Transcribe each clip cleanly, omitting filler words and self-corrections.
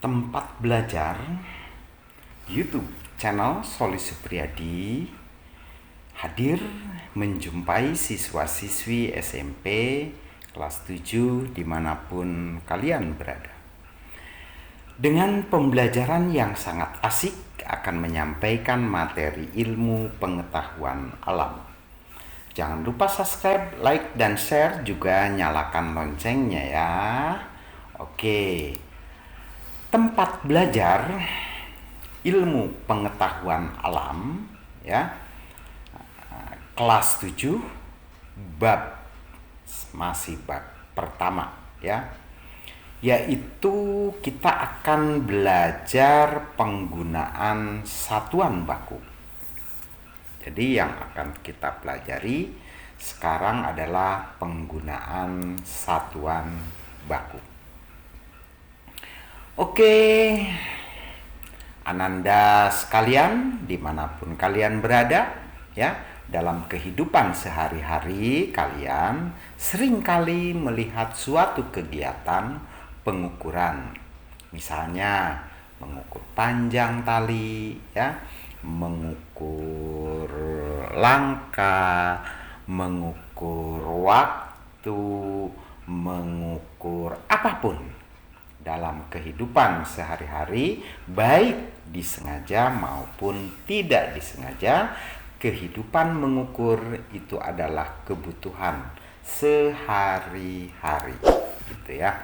Tempat belajar YouTube channel Soli Supriyadi hadir menjumpai siswa-siswi SMP kelas 7 dimanapun kalian berada. Dengan pembelajaran yang sangat asik akan menyampaikan materi ilmu pengetahuan alam. Jangan lupa subscribe, like, dan share, juga nyalakan loncengnya ya. Oke. Tempat belajar ilmu pengetahuan alam ya, kelas 7, bab masih bab pertama ya, yaitu kita akan belajar penggunaan satuan baku. Jadi yang akan kita pelajari sekarang adalah penggunaan satuan baku. Oke, Ananda sekalian, dimanapun kalian berada, ya, dalam kehidupan sehari-hari kalian seringkali melihat suatu kegiatan pengukuran. Misalnya mengukur panjang tali, ya, mengukur langkah, mengukur waktu, mengukur apapun dalam kehidupan sehari-hari, baik disengaja maupun tidak disengaja. Kehidupan mengukur itu adalah kebutuhan sehari-hari, gitu ya.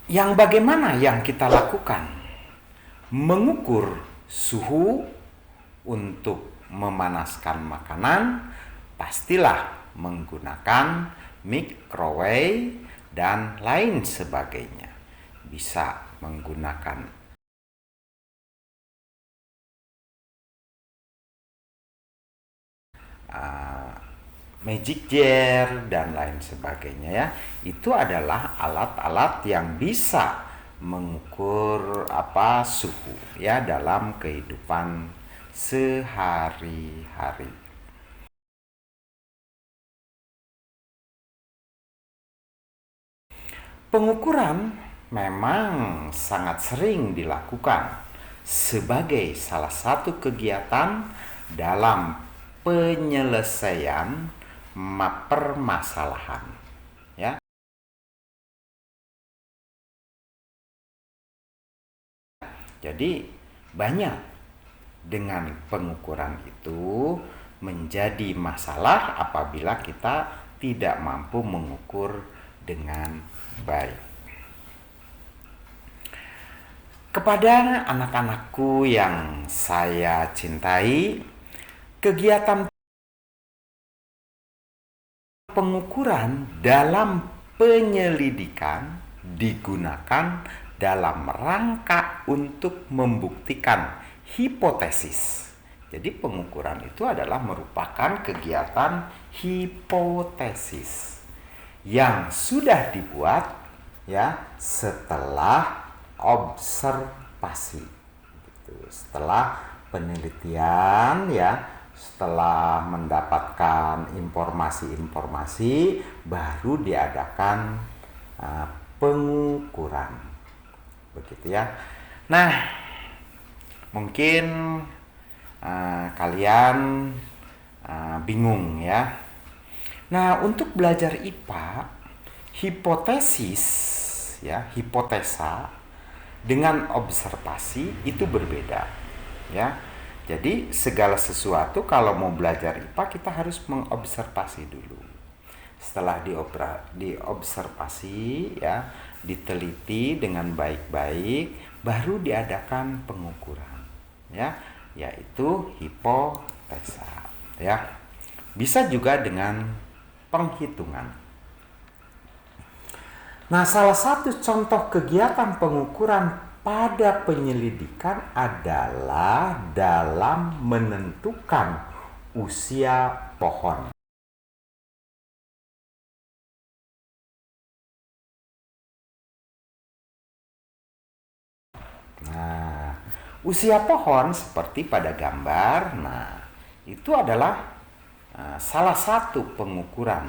Yang bagaimana yang kita lakukan? Mengukur suhu untuk memanaskan makanan, pastilah menggunakan microwave dan lain sebagainya. Bisa menggunakan magic jar dan lain sebagainya ya. Itu adalah alat-alat yang bisa mengukur suhu ya dalam kehidupan sehari-hari. Pengukuran memang sangat sering dilakukan sebagai salah satu kegiatan dalam penyelesaian permasalahan, ya. Jadi banyak dengan pengukuran itu menjadi masalah apabila kita tidak mampu mengukur dengan baik. Kepada anak-anakku yang saya cintai, kegiatan pengukuran dalam penyelidikan digunakan dalam rangka untuk membuktikan hipotesis. Jadi pengukuran itu adalah merupakan kegiatan hipotesis yang sudah dibuat ya setelah observasi, gitu. Setelah penelitian ya, setelah mendapatkan informasi-informasi, baru diadakan pengukuran, begitu ya. Nah, mungkin kalian bingung ya. Nah, untuk belajar IPA, hipotesis ya, hipotesa dengan observasi itu berbeda ya. Jadi segala sesuatu kalau mau belajar IPA kita harus mengobservasi dulu. Setelah diobservasi ya, diteliti dengan baik-baik, baru diadakan pengukuran ya, yaitu hipotesa ya. Bisa juga dengan penghitungan. Nah, salah satu contoh kegiatan pengukuran pada penyelidikan adalah dalam menentukan usia pohon. Nah, usia pohon seperti pada gambar, nah itu adalah salah satu pengukuran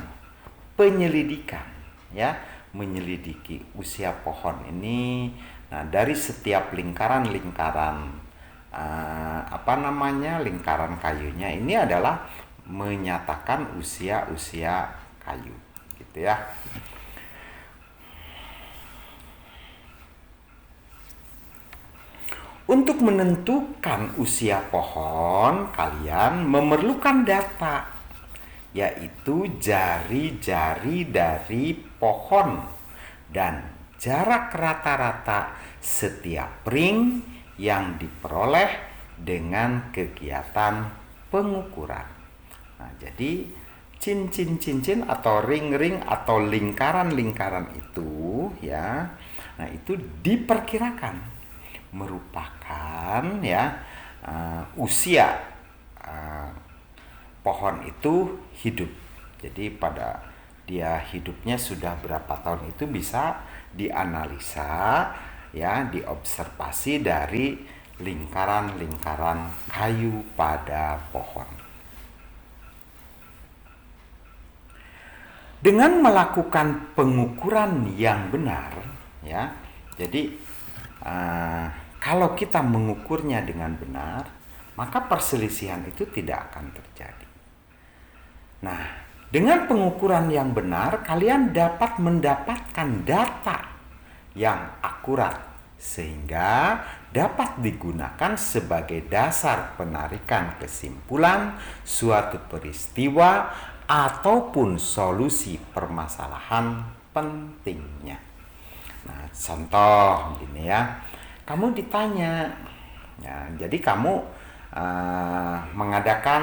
penyelidikan ya, menyelidiki usia pohon ini. Nah, dari setiap lingkaran-lingkaran lingkaran kayunya ini adalah menyatakan usia-usia kayu, gitu ya. Untuk menentukan usia pohon, kalian memerlukan data, yaitu jari-jari dari pohon dan jarak rata-rata setiap ring yang diperoleh dengan kegiatan pengukuran. Nah, jadi cincin-cincin atau ring-ring atau lingkaran-lingkaran itu ya, nah itu diperkirakan merupakan usia pohon itu hidup. Jadi pada dia hidupnya sudah berapa tahun itu bisa dianalisa ya, diobservasi dari lingkaran-lingkaran kayu pada pohon. Dengan melakukan pengukuran yang benar ya, jadi kalau kita mengukurnya dengan benar, maka perselisihan itu tidak akan terjadi. Nah, dengan pengukuran yang benar, kalian dapat mendapatkan data yang akurat sehingga dapat digunakan sebagai dasar penarikan kesimpulan suatu peristiwa ataupun solusi permasalahan pentingnya. Nah, contoh gini ya. Kamu ditanya, ya, jadi kamu mengadakan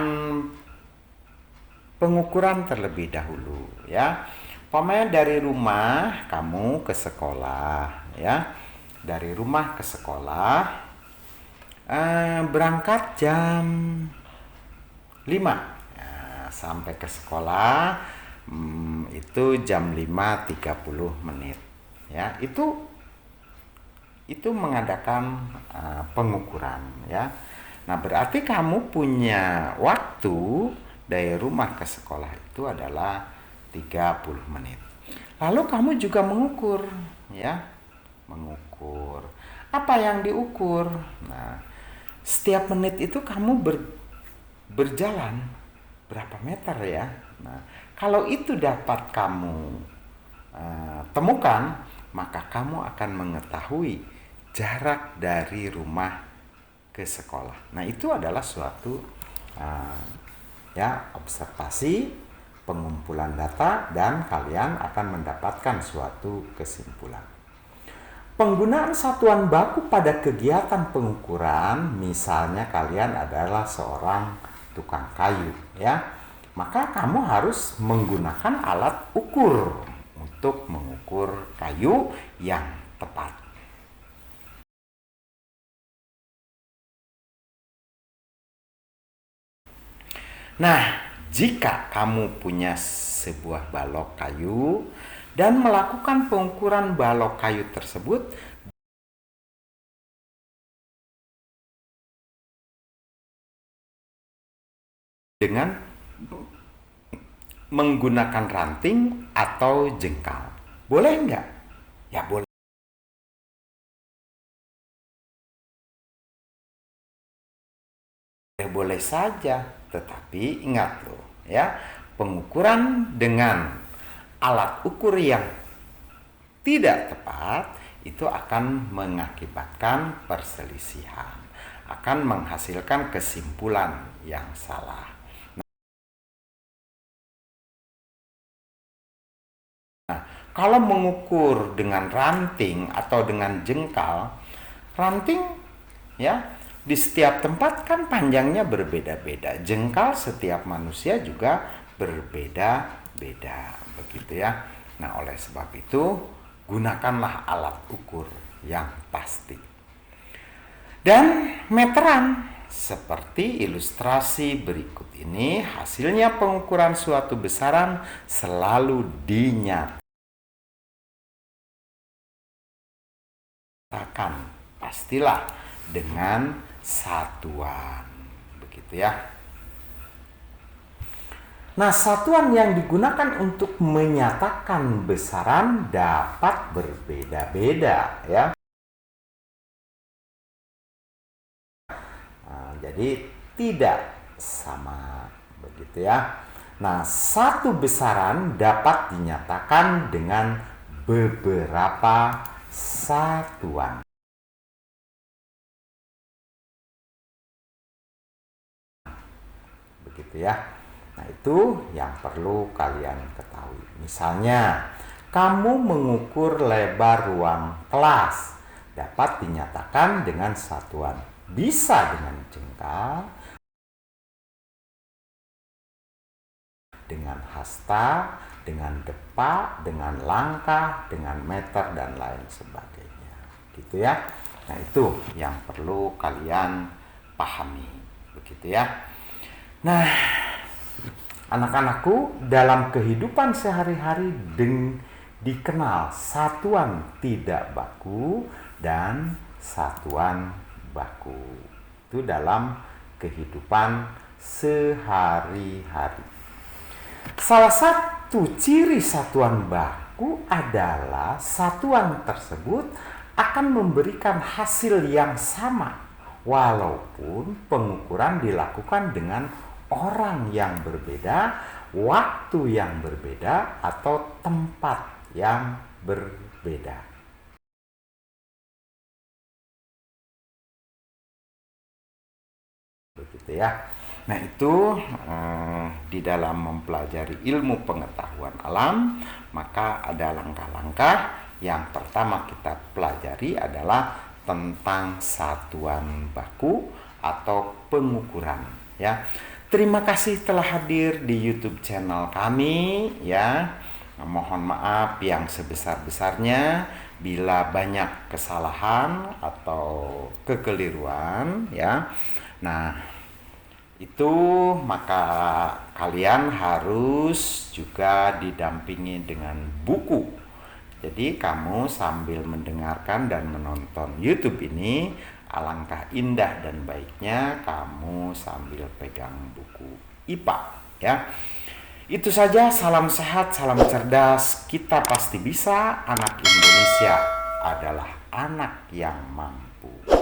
pengukuran terlebih dahulu, ya. Umpamanya dari rumah kamu ke sekolah, ya. Dari rumah ke sekolah berangkat jam 5, ya, sampai ke sekolah itu jam 5:30, ya. Itu mengadakan pengukuran ya. Nah, berarti kamu punya waktu dari rumah ke sekolah itu adalah 30 menit. Lalu kamu juga mengukur ya. Mengukur. Apa yang diukur? Nah, setiap menit itu kamu berjalan berapa meter ya. Nah, kalau itu dapat kamu temukan, maka kamu akan mengetahui jarak dari rumah ke sekolah. Nah, itu adalah suatu observasi, pengumpulan data, dan kalian akan mendapatkan suatu kesimpulan. Penggunaan satuan baku pada kegiatan pengukuran, misalnya kalian adalah seorang tukang kayu, ya, maka kamu harus menggunakan alat ukur untuk mengukur kayu yang tepat. Nah, jika kamu punya sebuah balok kayu dan melakukan pengukuran balok kayu tersebut dengan menggunakan ranting atau jengkal, boleh enggak? Ya boleh. Boleh saja, tetapi ingat loh ya, pengukuran dengan alat ukur yang tidak tepat itu akan mengakibatkan perselisihan, akan menghasilkan kesimpulan yang salah. Nah, kalau mengukur dengan ranting atau dengan jengkal, ranting ya di setiap tempat kan panjangnya berbeda-beda. Jengkal setiap manusia juga berbeda-beda, begitu ya. Nah, oleh sebab itu gunakanlah alat ukur yang pasti. Dan meteran seperti ilustrasi berikut ini, hasilnya pengukuran suatu besaran selalu dinyatakan. Pastilah dengan satuan, begitu ya. Nah, satuan yang digunakan untuk menyatakan besaran dapat berbeda-beda ya. Nah, jadi tidak sama begitu ya. Nah, satu besaran dapat dinyatakan dengan beberapa satuan. Begitu ya. Nah, itu yang perlu kalian ketahui. Misalnya, kamu mengukur lebar ruang kelas dapat dinyatakan dengan satuan bisa dengan jengkal, dengan hasta, dengan depa, dengan langkah, dengan meter, dan lain sebagainya. Gitu ya. Nah, itu yang perlu kalian pahami. Begitu ya. Nah, anak-anakku, dalam kehidupan sehari-hari dikenal satuan tidak baku dan satuan baku. Itu dalam kehidupan sehari-hari. Salah satu ciri satuan baku adalah satuan tersebut akan memberikan hasil yang sama walaupun pengukuran dilakukan dengan orang yang berbeda, waktu yang berbeda, atau tempat yang berbeda. Begitu ya. Nah, itu di dalam mempelajari ilmu pengetahuan alam, maka ada langkah-langkah. Yang pertama kita pelajari adalah tentang satuan baku atau pengukuran ya. Terima kasih telah hadir di YouTube channel kami ya. Mohon maaf yang sebesar-besarnya bila banyak kesalahan atau kekeliruan ya. Nah, itu maka kalian harus juga didampingi dengan buku. Jadi kamu sambil mendengarkan dan menonton YouTube ini, alangkah indah dan baiknya kamu sambil pegang buku IPA ya. Itu saja, salam sehat, salam cerdas, kita pasti bisa. Anak Indonesia adalah anak yang mampu.